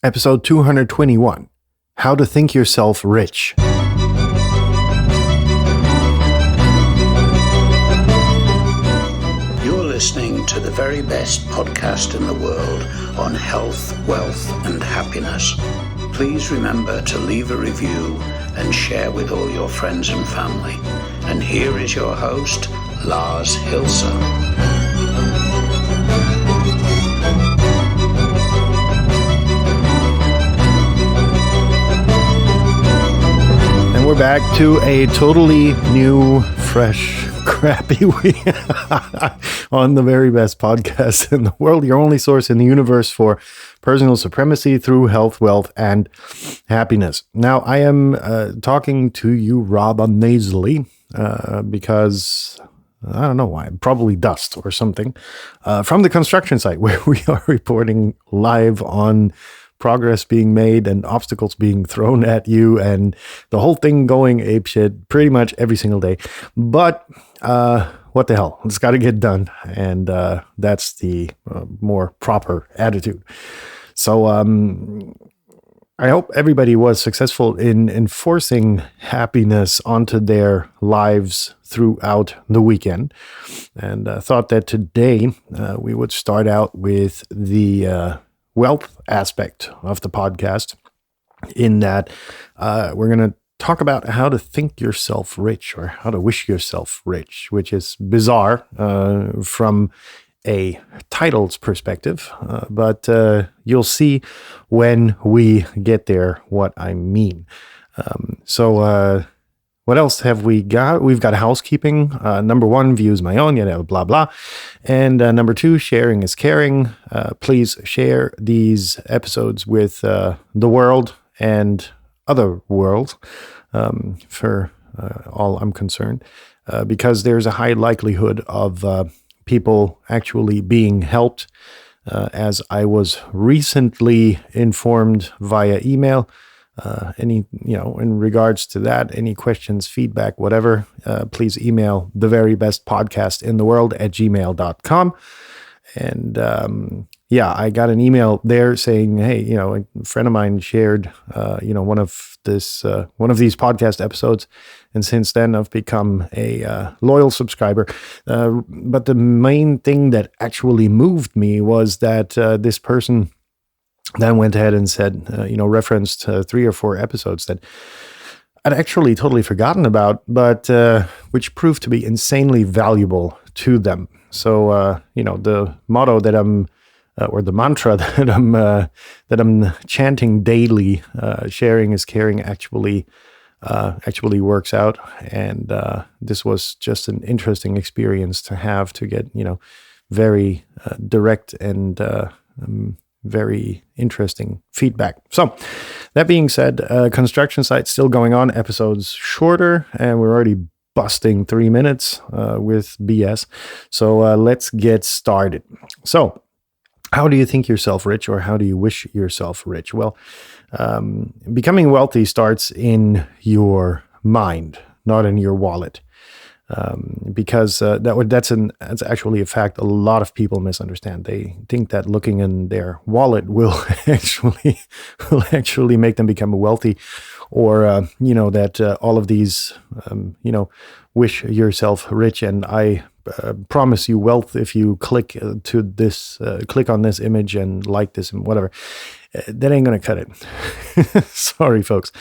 Episode 221, How to Think Yourself Rich. You're listening to the very best podcast in the world on health, wealth, and happiness. Please remember to leave a review and share with all your friends and family. And here is your host, Lars Hilser. We're back to a totally new, fresh, crappy week on the very best podcast in the world, your only source in the universe for personal supremacy through health, wealth, and happiness. Now, I am talking to you rather nasally because I don't know why, probably dust or something, from the construction site where we are reporting live on progress being made and obstacles being thrown at you and the whole thing going apeshit pretty much every single day. But what the hell? It's got to get done. And that's the more proper attitude. So I hope everybody was successful in enforcing happiness onto their lives throughout the weekend. And thought that today we would start out with the wealth aspect of the podcast, in that we're going to talk about how to think yourself rich, or how to wish yourself rich, which is bizarre from a title's perspective, but you'll see when we get there what I mean. So what else have we got? We've got housekeeping. Number one, views my own, blah, blah. And number two, sharing is caring. Please share these episodes with the world and other worlds, for all I'm concerned, because there's a high likelihood of people actually being helped. As I was recently informed via email, in regards to that, any questions, feedback, whatever, please email theverybestpodcastintheworld@gmail.com. And I got an email there saying, hey, a friend of mine shared, one of these podcast episodes. And since then I've become a loyal subscriber. But the main thing that actually moved me was that this person then went ahead and said, referenced 3 or 4 episodes that I'd actually totally forgotten about, but which proved to be insanely valuable to them. So, the motto that or the mantra that I'm chanting daily, sharing is caring, actually works out. And this was just an interesting experience to have, to get, very direct and very interesting feedback. So that being said, construction site still going on, episodes shorter, and we're already busting 3 minutes with BS. So let's get started. So how do you think yourself rich, or how do you wish yourself rich? Well, becoming wealthy starts in your mind, not in your wallet. Because that's actually a fact a lot of people misunderstand. They think that looking in their wallet will actually make them become wealthy, or that all of these wish yourself rich, and I promise you wealth if you click on this image and like this and whatever. That ain't gonna cut it. Sorry, folks.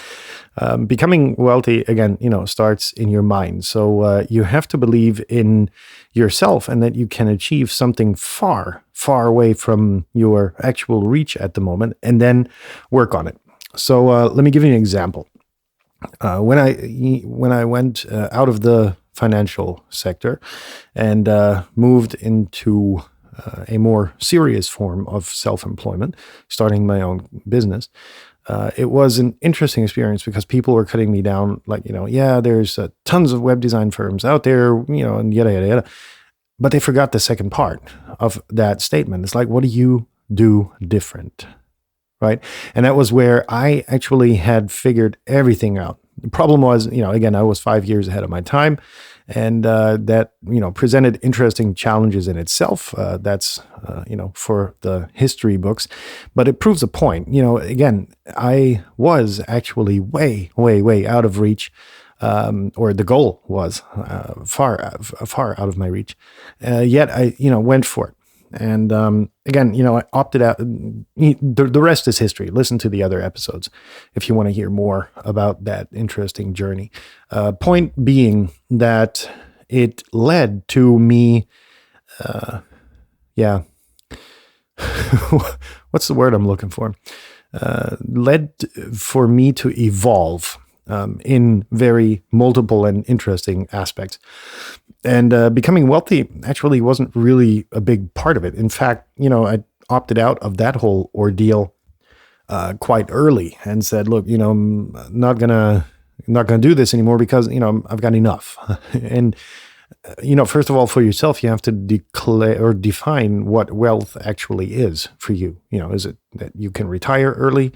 Becoming wealthy, again, starts in your mind. So you have to believe in yourself, and that you can achieve something far, far away from your actual reach at the moment, and then work on it. So let me give you an example. When I went out of the financial sector and moved into a more serious form of self-employment, starting my own business, it was an interesting experience because people were cutting me down like, there's tons of web design firms out there, and yada, yada, yada. But they forgot the second part of that statement. It's like, what do you do different? Right? And that was where I actually had figured everything out The problem was, again, I was 5 years ahead of my time, and that, presented interesting challenges in itself. That's, for the history books, but it proves a point. Again, I was actually way, way, way out of reach, or the goal was far out of my reach. Yet I, went for it. And again, I opted out. The rest is history. Listen to the other episodes if you want to hear more about that interesting journey. Point being that it led to me, what's the word I'm looking for? Led for me to evolve in very multiple and interesting aspects. And becoming wealthy actually wasn't really a big part of it. In fact, I opted out of that whole ordeal quite early and said, look, I'm not gonna do this anymore because, I've got enough. And, first of all, for yourself, you have to declare or define what wealth actually is for you. Is it that you can retire early?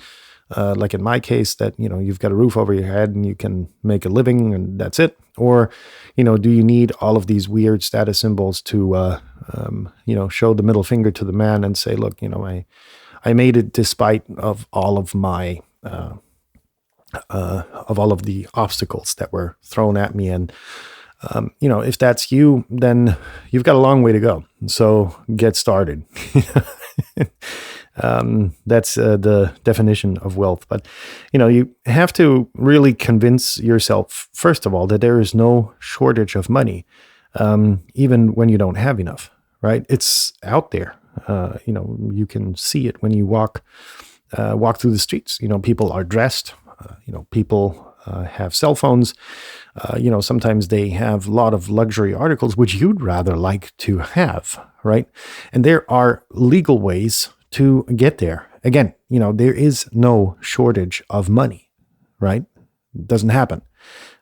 Like in my case, that, you've got a roof over your head and you can make a living and that's it? Or, do you need all of these weird status symbols to, show the middle finger to the man and say, look, I made it despite of all of my, of all of the obstacles that were thrown at me. And, if that's you, then you've got a long way to go. So get started. That's the definition of wealth. But, you have to really convince yourself, first of all, that there is no shortage of money, even when you don't have enough, right? It's out there. You can see it when you walk through the streets. People are dressed, people have cell phones. Sometimes they have a lot of luxury articles, which you'd rather like to have, right? And there are legal ways to get there. Again, there is no shortage of money, right? It doesn't happen.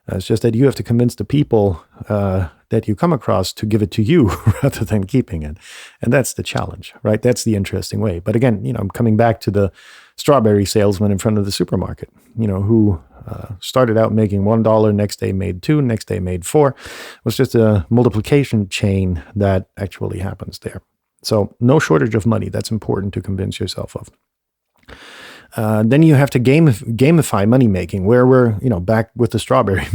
It's just that you have to convince the people that you come across to give it to you rather than keeping it. And that's the challenge, right? That's the interesting way. But again, I'm coming back to the strawberry salesman in front of the supermarket, who started out making $1, next day made $2, next day made $4. It was just a multiplication chain that actually happens there. So no shortage of money. That's important to convince yourself of. Then you have to gamify money making, where we're, back with the strawberry.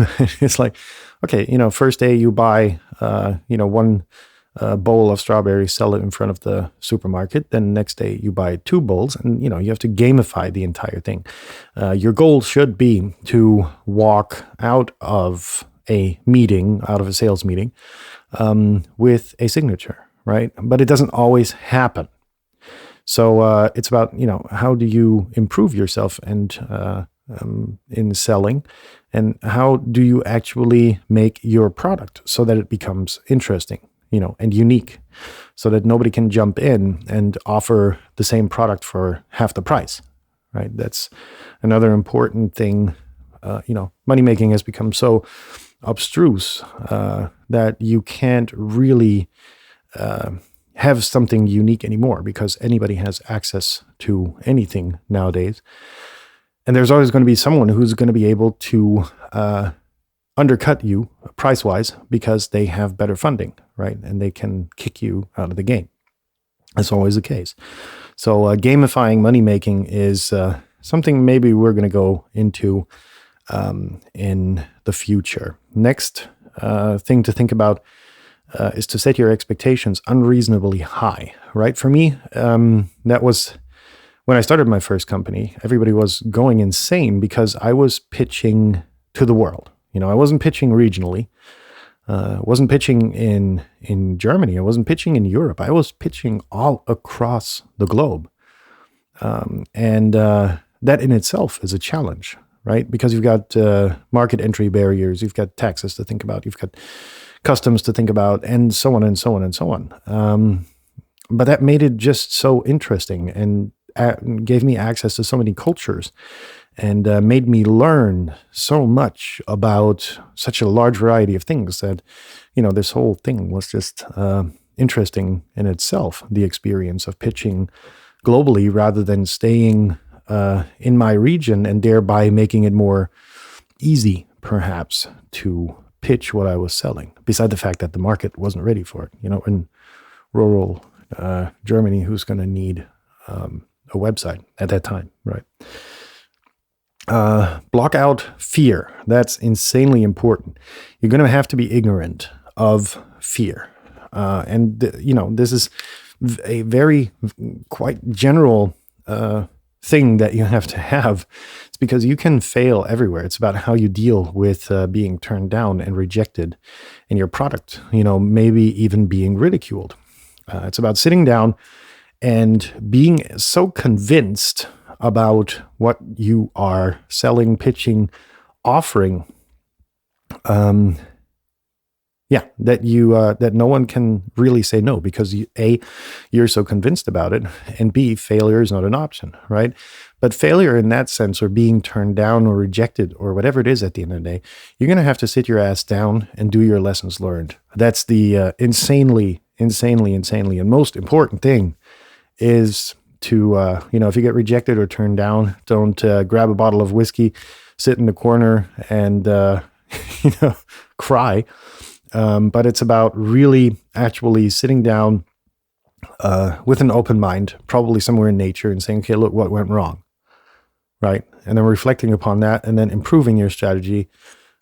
It's like, okay, first day you buy, one bowl of strawberries, sell it in front of the supermarket. Then next day you buy 2 bowls, and, you have to gamify the entire thing. Your goal should be to walk out of a sales meeting, with a signature, right? But it doesn't always happen. So it's about, how do you improve yourself and in selling, and how do you actually make your product so that it becomes interesting, and unique, so that nobody can jump in and offer the same product for half the price, right? That's another important thing. Money making has become so abstruse that you can't really have something unique anymore, because anybody has access to anything nowadays. And there's always going to be someone who's going to be able to undercut you price-wise because they have better funding, right? And they can kick you out of the game. That's always the case. So gamifying money making is something maybe we're going to go into in the future. Next thing to think about is to set your expectations unreasonably high, right? For me, that was when I started my first company. Everybody was going insane because I was pitching to the world. I wasn't pitching regionally. I wasn't pitching in Germany. I wasn't pitching in Europe. I was pitching all across the globe. And that in itself is a challenge, right? Because you've got market entry barriers, you've got taxes to think about, you've got customs to think about, and so on and so on and so on. But that made it just so interesting and gave me access to so many cultures, and made me learn so much about such a large variety of things that, this whole thing was just interesting in itself, the experience of pitching globally rather than staying in my region, and thereby making it more easy, perhaps, to pitch what I was selling, beside the fact that the market wasn't ready for it. In rural Germany, who's going to need a website at that time, right? Block out fear. That's insanely important. You're going to have to be ignorant of fear. This is a very quite general thing that you have to have. It's because you can fail everywhere. It's about how you deal with being turned down and rejected in your product, maybe even being ridiculed. It's about sitting down and being so convinced about what you are selling, pitching, offering, that no one can really say no, because you're so convinced about it, and B, failure is not an option, right? But failure in that sense, or being turned down or rejected or whatever it is at the end of the day, you're going to have to sit your ass down and do your lessons learned. That's the insanely and most important thing is to, if you get rejected or turned down, don't grab a bottle of whiskey, sit in the corner and, cry. But it's about really actually sitting down with an open mind, probably somewhere in nature, and saying, okay, look, what went wrong, right? And then reflecting upon that, and then improving your strategy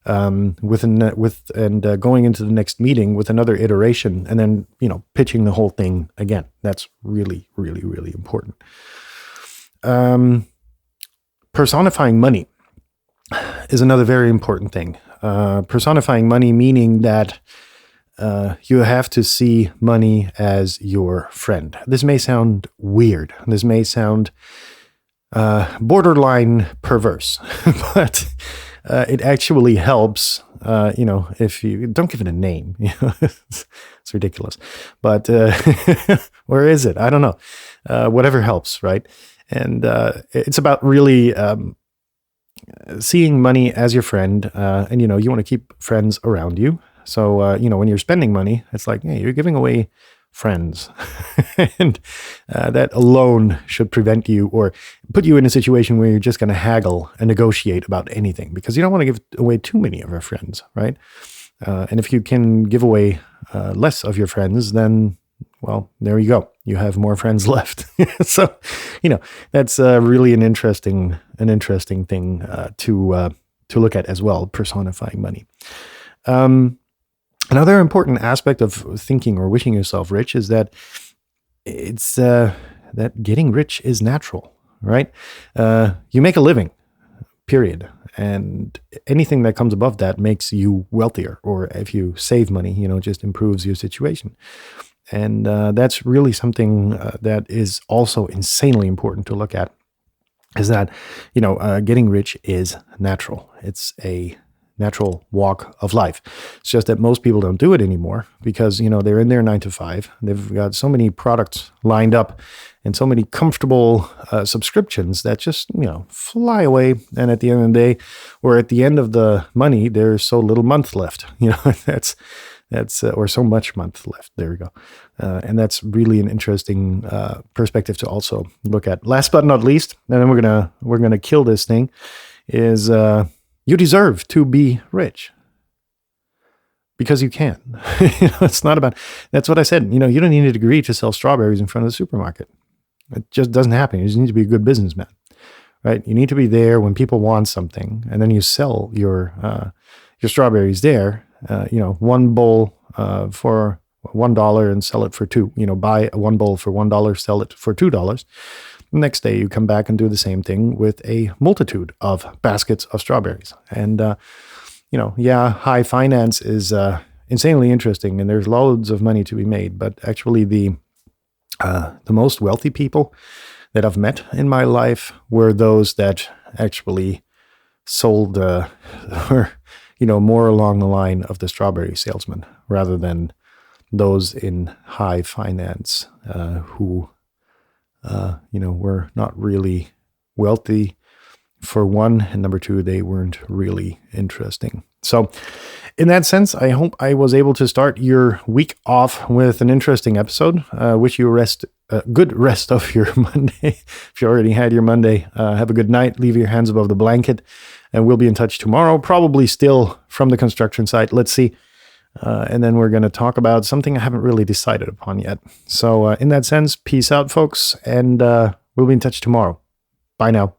going into the next meeting with another iteration, and then, pitching the whole thing again. That's really, really, really important. Personifying money is another very important thing. Personifying money, meaning that you have to see money as your friend. This may sound weird. This may sound borderline perverse, but it actually helps, if you don't give it a name. It's ridiculous. But where is it? I don't know. Whatever helps, right? And it's about really seeing money as your friend, and you want to keep friends around you. So when you're spending money, it's like, hey, you're giving away friends, and that alone should prevent you or put you in a situation where you're just going to haggle and negotiate about anything, because you don't want to give away too many of your friends, right? And if you can give away less of your friends, then, well, there you go. You have more friends left. So, that's really an interesting thing to look at as well. Personifying money. Another important aspect of thinking or wishing yourself rich is that it's that getting rich is natural, right? You make a living, period. And anything that comes above that makes you wealthier, or if you save money, just improves your situation. And that's really something that is also insanely important to look at, is that, getting rich is natural. It's a natural walk of life. It's just that most people don't do it anymore because, they're in their 9 to 5. They've got so many products lined up and so many comfortable subscriptions that just, fly away. And at the end of the day, or at the end of the money, there's so little month left. That's or so much month left. There we go. And that's really an interesting perspective to also look at. Last but not least, and then we're gonna kill this thing, is you deserve to be rich because you can. It's not about. That's what I said. You don't need a degree to sell strawberries in front of the supermarket. It just doesn't happen. You just need to be a good businessman, right? You need to be there when people want something, and then you sell your strawberries there. One bowl for $1 and sell it for $2. Buy one bowl for $1, sell it for $2. The next day you come back and do the same thing with a multitude of baskets of strawberries. And high finance is insanely interesting, and there's loads of money to be made. But actually, the most wealthy people that I've met in my life were those that actually sold more along the line of the strawberry salesman, rather than those in high finance who, were not really wealthy, for one, and number two, they weren't really interesting. So in that sense, I hope I was able to start your week off with an interesting episode. Wish you a good rest of your Monday. If you already had your Monday, have a good night. Leave your hands above the blanket. And we'll be in touch tomorrow, probably still from the construction site. Let's see. And then we're going to talk about something I haven't really decided upon yet. So in that sense, peace out, folks. And we'll be in touch tomorrow. Bye now.